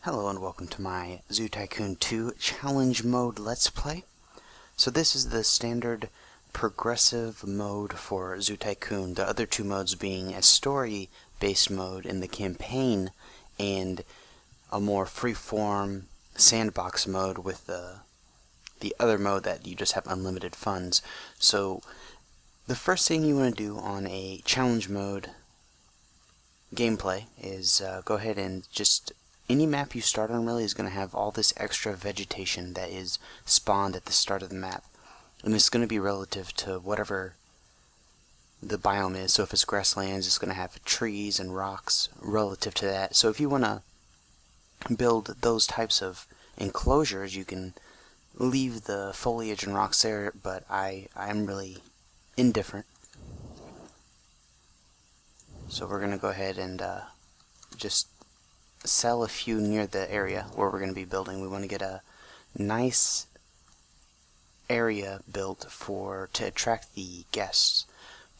Hello and welcome to my Zoo Tycoon 2 Challenge Mode Let's Play. So this is the standard progressive mode for Zoo Tycoon, the other two modes being a story-based mode in the campaign and a more free-form sandbox mode with the other mode that you just have unlimited funds. So the first thing you want to do on a challenge mode gameplay is go ahead and just any map you start on really is going to have all this extra vegetation that is spawned at the start of the map, and it's going to be relative to whatever the biome is. So if it's grasslands, it's going to have trees and rocks relative to that. So if you want to build those types of enclosures, you can leave the foliage and rocks there, but I'm really indifferent. So we're going to go ahead and just sell a few near the area where we're going to be building. We want to get a nice area built to attract the guests,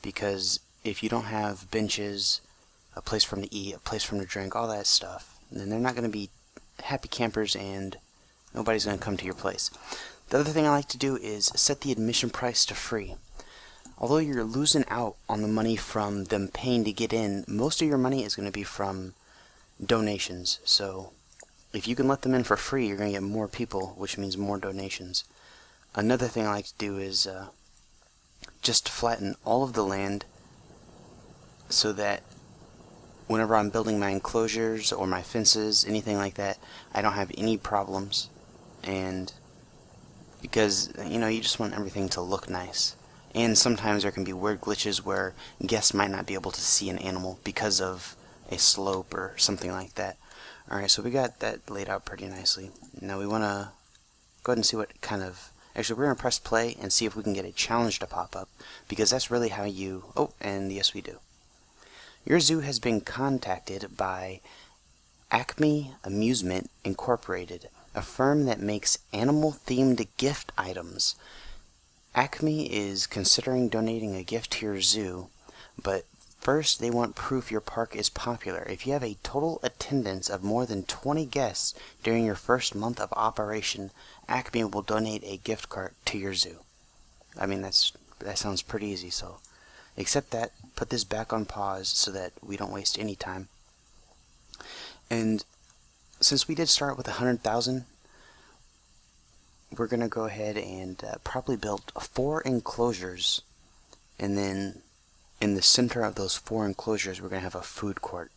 because if you don't have benches, a place for them to eat, a place for them to drink, all that stuff, then they're not going to be happy campers and nobody's going to come to your place. The other thing I like to do is set the admission price to free. Although you're losing out on the money from them paying to get in, most of your money is going to be from donations. So if you can let them in for free, you're going to get more people, which means more donations. Another thing I like to do is just flatten all of the land so that whenever I'm building my enclosures or my fences, anything like that, I don't have any problems. And because, you know, you just want everything to look nice. And sometimes there can be weird glitches where guests might not be able to see an animal because of a slope or something like that. Alright, so we got that laid out pretty nicely. Now we want to go ahead and see what kind of... Actually, we're going to press play and see if we can get a challenge to pop up, because that's really how you... Oh, and yes we do. Your zoo has been contacted by Acme Amusement Incorporated, a firm that makes animal-themed gift items. Acme is considering donating a gift to your zoo, but first, they want proof your park is popular. If you have a total attendance of more than 20 guests during your first month of operation, Acme will donate a gift card to your zoo. I mean, that sounds pretty easy, so accept that, put this back on pause so that we don't waste any time. And since we did start with 100,000, we're going to go ahead and probably build 4 enclosures, and then in the center of those 4 enclosures, we're going to have a food court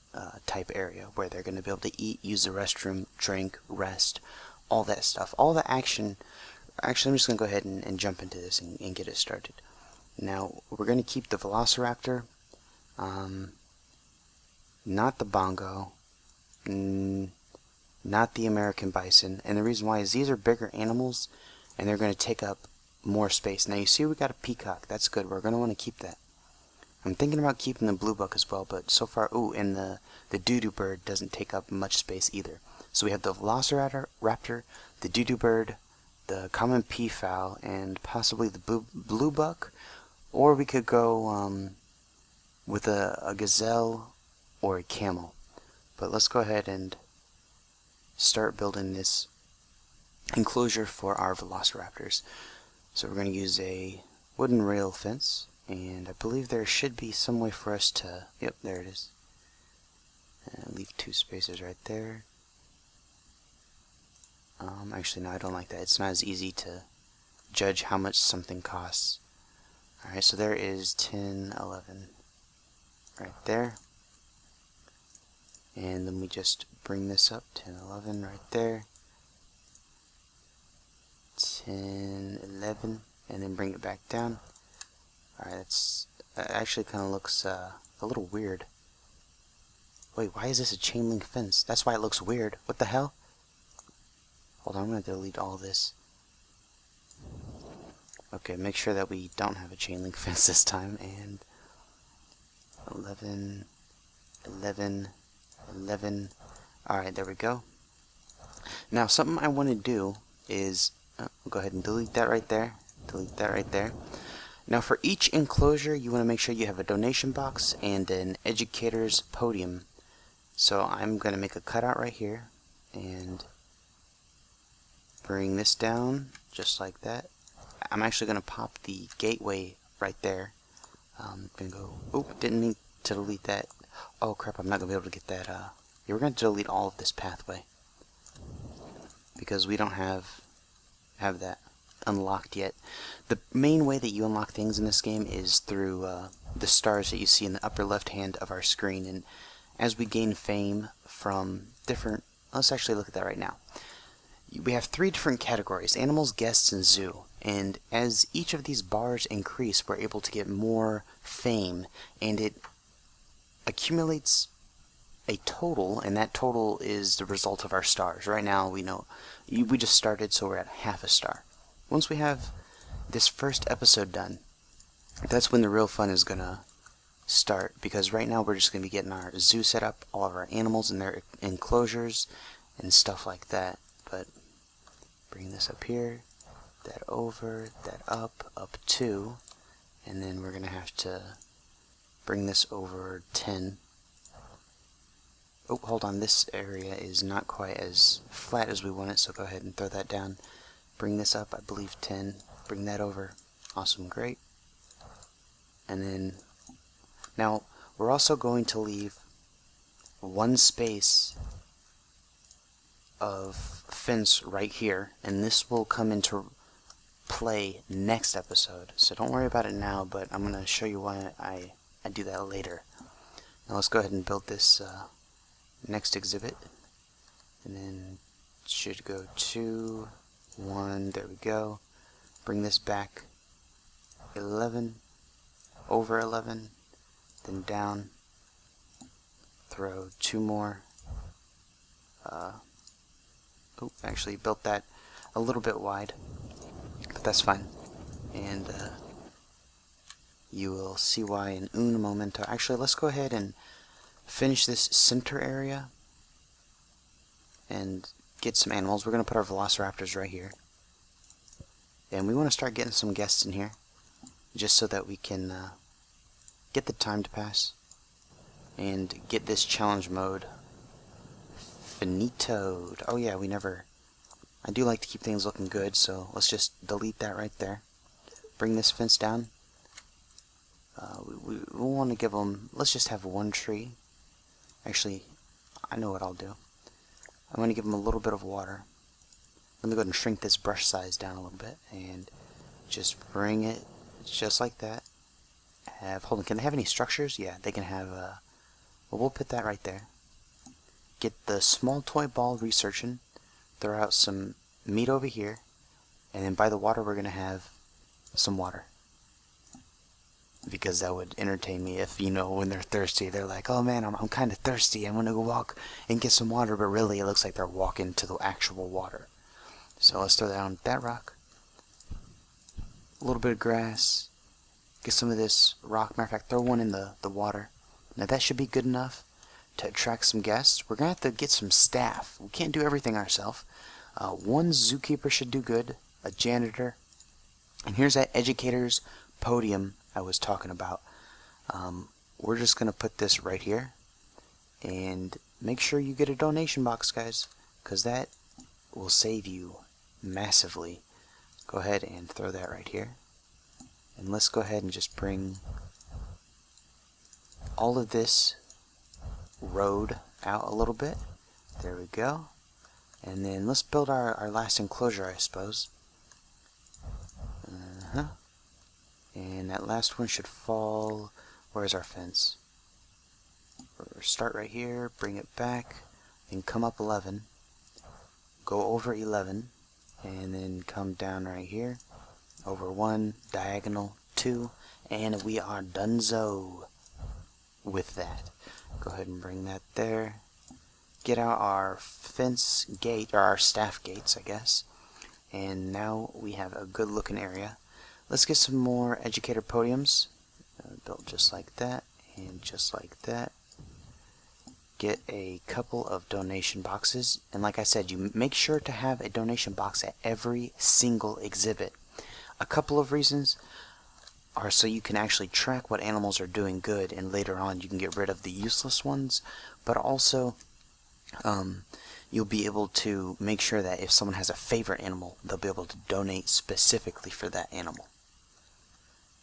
type area where they're going to be able to eat, use the restroom, drink, rest, all that stuff. All the action. Actually, I'm just going to go ahead and jump into this and get it started. Now, we're going to keep the Velociraptor, not the Bongo, not the American Bison. And the reason why is these are bigger animals, and they're going to take up more space. Now, you see we got a peacock. That's good. We're going to want to keep that. I'm thinking about keeping the blue buck as well, but so far, ooh, and the doo-doo bird doesn't take up much space either. So we have the Velociraptor, the doo-doo bird, the common peafowl, and possibly the blue buck, or we could go with a gazelle or a camel. But let's go ahead and start building this enclosure for our Velociraptors. So we're going to use a wooden rail fence. And I believe there should be some way for us to... Yep, there it is. Leave 2 spaces right there. Actually, no, I don't like that. It's not as easy to judge how much something costs. Alright, so there is 10, 11 right there. And then we just bring this up. 10, 11 right there. 10, 11. And then bring it back down. Alright, that actually kind of looks a little weird. Wait, why is this a chain link fence? That's why it looks weird. What the hell? Hold on, I'm going to delete all this. Okay, make sure that we don't have a chain link fence this time. And 11, 11, 11. Alright, there we go. Now, something I want to do is... go ahead and delete that right there. Delete that right there. Now for each enclosure, you want to make sure you have a donation box and an educator's podium. So I'm going to make a cutout right here. and bring this down just like that. I'm actually going to pop the gateway right there. Gonna go. Oh, didn't mean to delete that. Oh crap! I'm not gonna be able to get that. Yeah, we're gonna delete all of this pathway because we don't have that unlocked yet. The main way that you unlock things in this game is through the stars that you see in the upper left hand of our screen, and as we gain fame from different... Let's actually look at that right now. We have 3 different categories: animals, guests, and zoo. And as each of these bars increase, we're able to get more fame, and it accumulates a total, and that total is the result of our stars. Right now, we know we just started, so we're at half a star. Once we have this first episode done, that's when the real fun is gonna start, because right now we're just gonna be getting our zoo set up, all of our animals in their enclosures and stuff like that. But bring this up here, that over, that up 2, and then we're gonna have to bring this over 10. Oh, hold on, this area is not quite as flat as we want it, so go ahead and throw that down. Bring this up, I believe 10. Bring that over. Awesome, great. And then, now, we're also going to leave one space of fence right here, and this will come into play next episode. So don't worry about it now, but I'm going to show you why I do that later. Now let's go ahead and build this next exhibit, and then it should go 2, 1, there we go. Bring this back 11, over 11, then down, throw 2 more. Oh, actually built that a little bit wide, but that's fine, and you will see why in un momento. Actually, let's go ahead and finish this center area and get some animals. We're going to put our velociraptors right here, and we want to start getting some guests in here just so that we can get the time to pass and get this challenge mode finitoed. Oh yeah, I do like to keep things looking good, so let's just delete that right there. Bring this fence down. We want to give them, let's just have 1 tree. Actually, I know what I'll do. I'm going to give them a little bit of water. Let me go ahead and shrink this brush size down a little bit, and just bring it just like that. Hold on, can they have any structures? Yeah, they can have, well, we'll put that right there. Get the small toy ball researching, throw out some meat over here, and then by the water we're going to have some water. Because that would entertain me if, you know, when they're thirsty, they're like, oh man, I'm kind of thirsty, I'm going to go walk and get some water, but really it looks like they're walking to the actual water. So let's throw that on that rock. A little bit of grass. Get some of this rock. Matter of fact, throw one in the water. Now that should be good enough to attract some guests. We're going to have to get some staff. We can't do everything ourselves. 1 zookeeper should do good, a janitor, and here's that educator's podium I was talking about. We're just going to put this right here, and make sure you get a donation box, guys, because that will save you massively. Go ahead and throw that right here, and let's go ahead and just bring all of this road out a little bit. There we go. And then let's build our last enclosure, I suppose. And that last one should fall... Where's our fence? Start right here, bring it back, and come up 11. Go over 11, and then come down right here. Over 1, diagonal 2, and we are donezo with that. Go ahead and bring that there. Get out our fence gate, or our staff gates, I guess. And now we have a good looking area. Let's get some more educator podiums. Built just like that, and just like that. Get a couple of donation boxes, and like I said, you make sure to have a donation box at every single exhibit. A couple of reasons are so you can actually track what animals are doing good, and later on you can get rid of the useless ones, but also you'll be able to make sure that if someone has a favorite animal, they'll be able to donate specifically for that animal.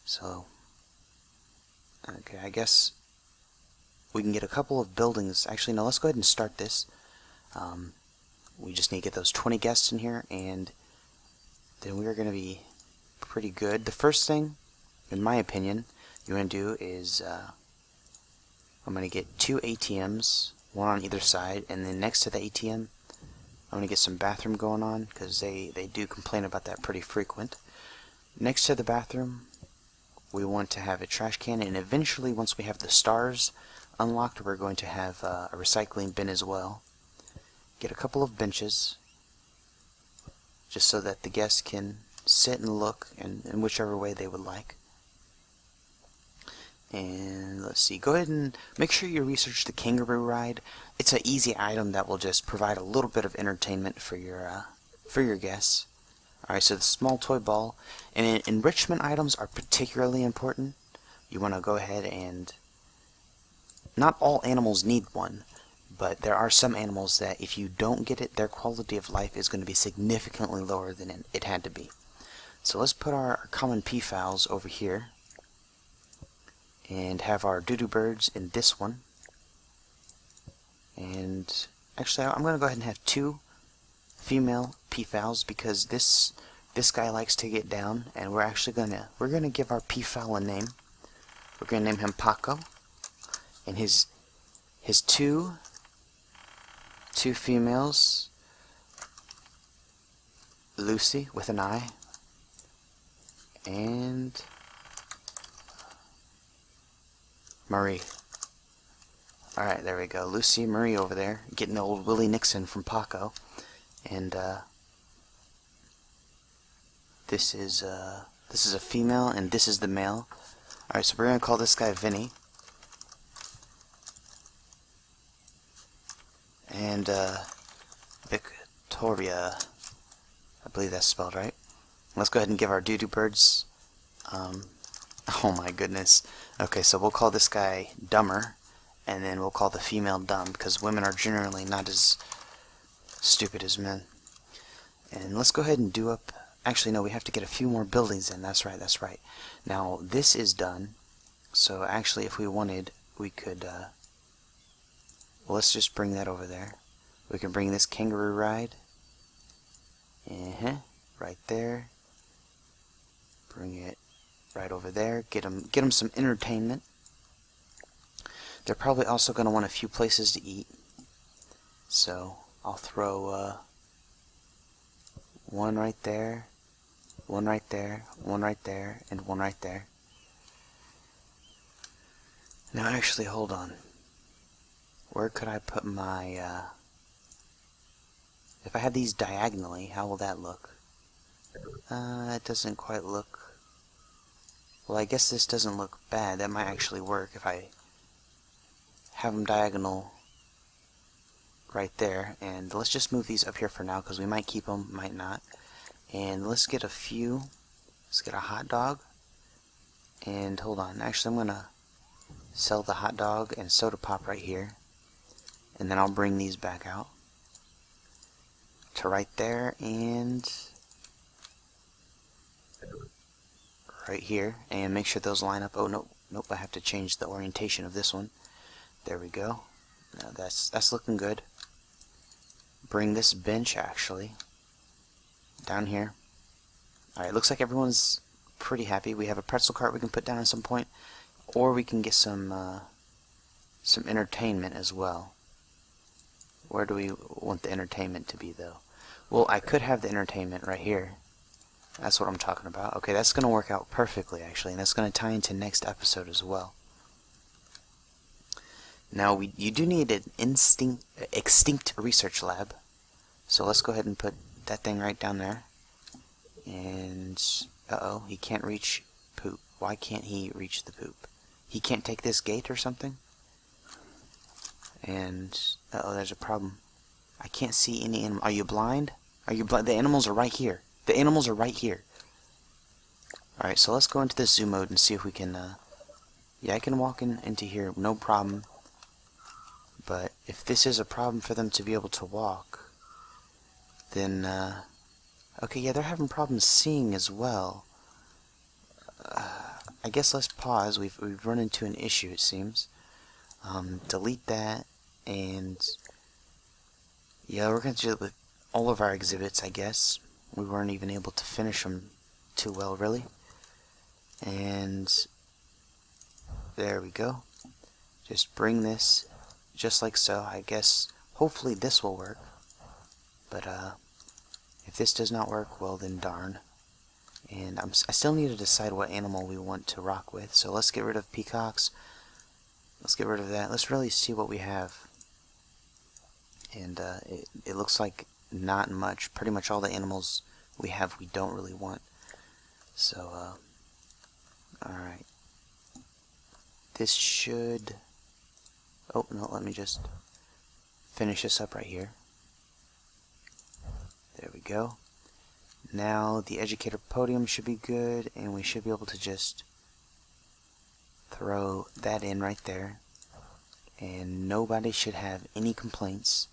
So, okay, I guess we can get a couple of buildings. Actually, no, let's go ahead and start this. We just need to get those 20 guests in here, and then we are going to be pretty good. The first thing, in my opinion, you want to do is I'm going to get 2 ATMs, one on either side, and then next to the ATM, I'm going to get some bathroom going on, because they do complain about that pretty frequent. Next to the bathroom, we want to have a trash can, and eventually, once we have the stars unlocked, we're going to have a recycling bin as well. Get a couple of benches, just so that the guests can sit and look in whichever way they would like. And let's see, go ahead and make sure you research the kangaroo ride. It's an easy item that will just provide a little bit of entertainment for your guests. Alright, so the small toy ball. And enrichment items are particularly important. You want to go ahead and... Not all animals need one, but there are some animals that if you don't get it, their quality of life is going to be significantly lower than it had to be. So let's put our common peafowls over here, and have our doo-doo birds in this one. And actually, I'm going to go ahead and have 2 female peafowls, because this guy likes to get down, and we're gonna give our peafowl a name. We're gonna name him Paco, and his 2 females, Lucy with an I, and Marie. Alright, there we go. Lucy, Marie over there, getting the old Willie Nixon from Paco. And this is a female, and this is the male. Alright, so we're gonna call this guy Vinny. And Victoria, I believe that's spelled right. Let's go ahead and give our doo-doo birds oh my goodness. Okay, so we'll call this guy Dumber, and then we'll call the female Dumb, because women are generally not as stupid as men. And let's go ahead and do up... Actually, no, we have to get a few more buildings in. That's right, that's right. Now, this is done. So actually, if we wanted, we could... well, let's just bring that over there. We can bring this kangaroo ride. Right there. Bring it right over there. Get them some entertainment. They're probably also going to want a few places to eat. So I'll throw one right there, one right there, one right there, and one right there. Now actually, hold on. Where could I put my... if I had these diagonally, how will that look? It doesn't quite look... Well, I guess this doesn't look bad. That might actually work if I have them diagonal right there. And let's just move these up here for now, because we might keep them, might not. And let's get a few. Let's get a hot dog. And hold on, actually I'm gonna sell the hot dog and soda pop right here. And then I'll bring these back out to right there and right here, and make sure those line up. Oh nope, I have to change the orientation of this one. There we go. Now that's looking good. Bring this bench actually down here. Alright, looks like everyone's pretty happy. We have a pretzel cart we can put down at some point, or we can get some entertainment as well. Where do we want the entertainment to be though? Well, I could have the entertainment right here. That's what I'm talking about. Okay, that's going to work out perfectly actually, and that's going to tie into next episode as well. Now, you do need an extinct research lab. So let's go ahead and put that thing right down there. And, uh-oh, he can't reach poop. Why can't he reach the poop? He can't take this gate or something? And, uh-oh, there's a problem. I can't see any animal. Are you blind? Are you blind? The animals are right here. The animals are right here. Alright, so let's go into this zoom mode and see if we can, yeah, I can walk into here, no problem. But if this is a problem for them to be able to walk, then, okay, yeah, they're having problems seeing as well. I guess let's pause. We've run into an issue, it seems. Delete that, and yeah, we're going to do it with all of our exhibits, I guess. We weren't even able to finish them too well, really. And there we go. Just bring this just like so. I guess hopefully this will work. But if this does not work, well then darn. And I still need to decide what animal we want to rock with. So let's get rid of peacocks. Let's get rid of that. Let's really see what we have. And it looks like not much. Pretty much all the animals we have we don't really want. So, alright. This should... Oh, no, let me just finish this up right here. There we go. Now the educator podium should be good, and we should be able to just throw that in right there. And nobody should have any complaints.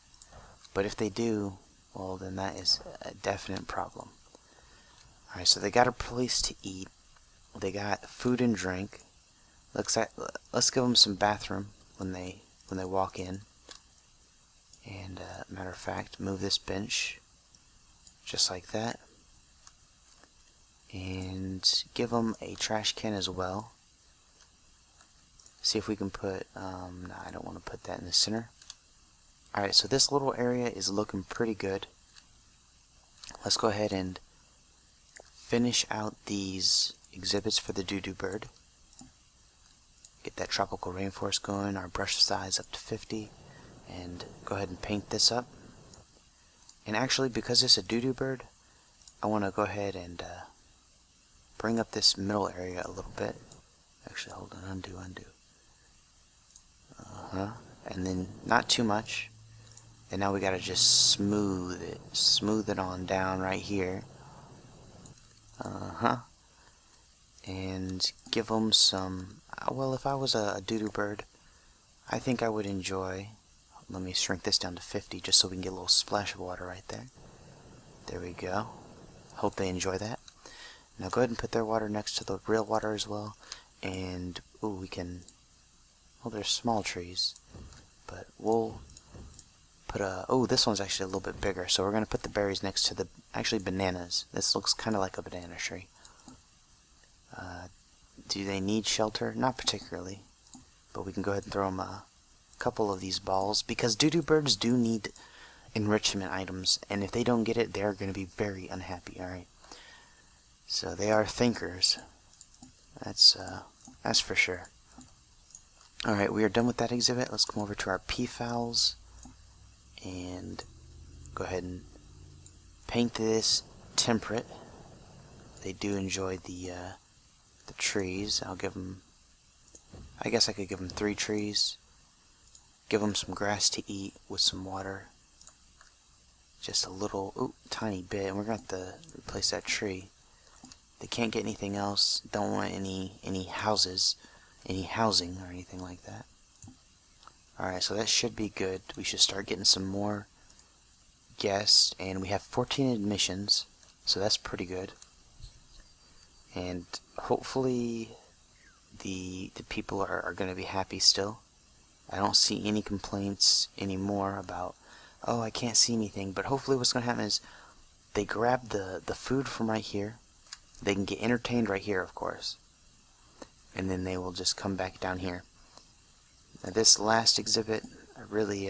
But if they do, well, then that is a definite problem. Alright, so they got a place to eat. They got food and drink. Let's give them some bathroom when they walk in. And matter of fact, move this bench just like that. And give them a trash can as well. See if we can put, no, I don't want to put that in the center. Alright, so this little area is looking pretty good. Let's go ahead and finish out these exhibits for the doo-doo bird. Get that tropical rainforest going, our brush size up to 50, and go ahead and paint this up. And actually, because it's a doo-doo bird, I want to go ahead and bring up this middle area a little bit. Actually, hold on, undo. And then not too much. And now we gotta just smooth it on down right here. And give them some, well, if I was a doo-doo bird, I think I would enjoy, let me shrink this down to 50 just so we can get a little splash of water right there. There we go. Hope they enjoy that. Now go ahead and put their water next to the real water as well. And, ooh, we can, well, there's small trees, but we'll put a, oh, this one's actually a little bit bigger, so we're going to put the berries next to the, actually bananas. This looks kind of like a banana tree. Do they need shelter? Not particularly, but we can go ahead and throw them a couple of these balls, because doo-doo birds do need enrichment items, and if they don't get it, they're going to be very unhappy, alright? So they are thinkers. That's for sure. Alright, we are done with that exhibit. Let's come over to our peafowls and go ahead and paint this temperate. They do enjoy the trees. I'll give them, I guess I could give them 3 trees. Give them some grass to eat with some water. Just a little, ooh, tiny bit, and we're going to have to replace that tree. They can't get anything else. Don't want any houses, any housing or anything like that. Alright, so that should be good. We should start getting some more guests, and we have 14 admissions, so that's pretty good. And hopefully the people are going to be happy still. I don't see any complaints anymore about, oh, I can't see anything, but hopefully what's going to happen is they grab the food from right here. They can get entertained right here, of course. And then they will just come back down here. Now this last exhibit, I really,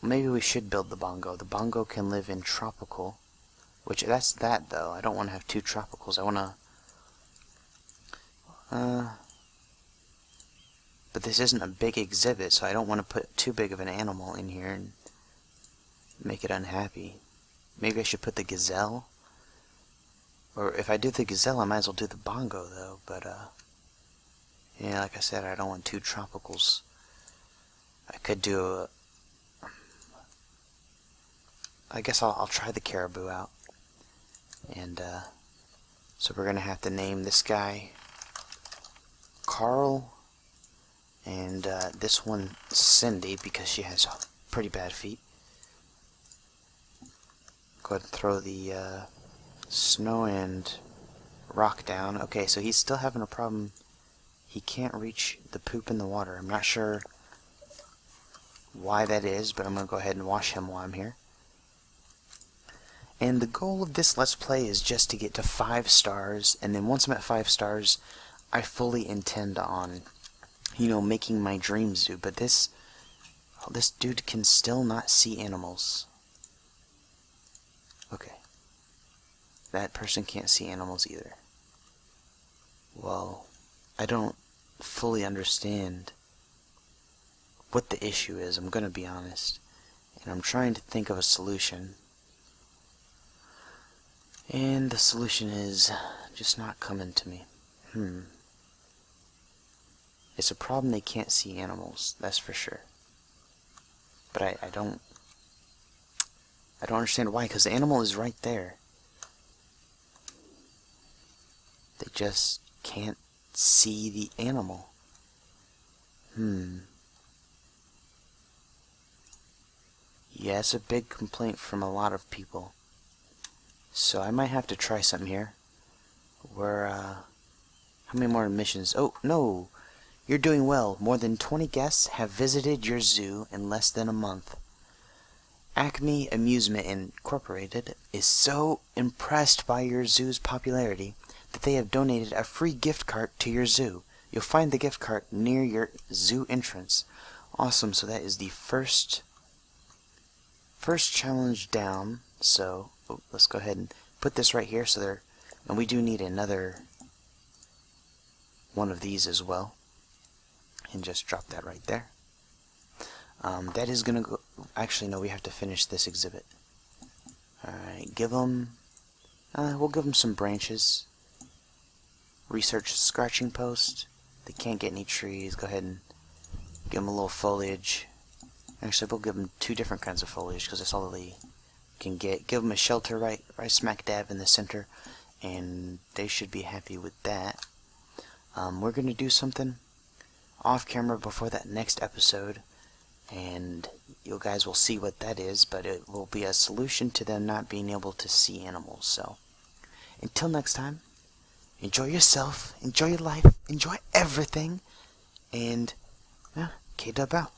maybe we should build the bongo. The bongo can live in tropical, which, that's that though. I don't want to have 2 tropicals. I want to, but this isn't a big exhibit, so I don't want to put too big of an animal in here and make it unhappy. Maybe I should put the gazelle. Or if I do the gazelle, I might as well do the bongo though, but yeah, like I said, I don't want 2 tropicals. I could do I guess I'll try the caribou out. And so we're gonna have to name this guy Carl, And this one, Cindy, because she has pretty bad feet. Go ahead and throw the snow and rock down. Okay, so he's still having a problem. He can't reach the poop in the water. I'm not sure why that is, but I'm going to go ahead and wash him while I'm here. And the goal of this Let's Play is just to get to 5 stars, and then once I'm at 5 stars, I fully intend on, you know, making my dream zoo. But this dude can still not see animals. Okay. That person can't see animals either. Well, I don't fully understand what the issue is, I'm gonna be honest. And I'm trying to think of a solution. And the solution is just not coming to me. It's a problem they can't see animals, that's for sure. But I don't understand why, because the animal is right there. They just can't see the animal. Yeah, it's a big complaint from a lot of people. So I might have to try something here. How many more missions? Oh, no! You're doing well. More than 20 guests have visited your zoo in less than a month. Acme Amusement Incorporated is so impressed by your zoo's popularity that they have donated a free gift card to your zoo. You'll find the gift card near your zoo entrance. Awesome, so that is the first challenge down. So, let's go ahead and put this right here. And we do need another one of these as well. And just drop that right there. That is gonna go. Actually, no, we have to finish this exhibit. Alright, we'll give them some branches. Research scratching post. They can't get any trees. Go ahead and give them a little foliage. Actually, we'll give them 2 different kinds of foliage because that's all they can get. Give them a shelter right smack dab in the center, and they should be happy with that. We're gonna do something off camera before that next episode, and you guys will see what that is, but it will be a solution to them not being able to see animals. So until next time, enjoy yourself, enjoy your life, enjoy everything, and K-Dub out.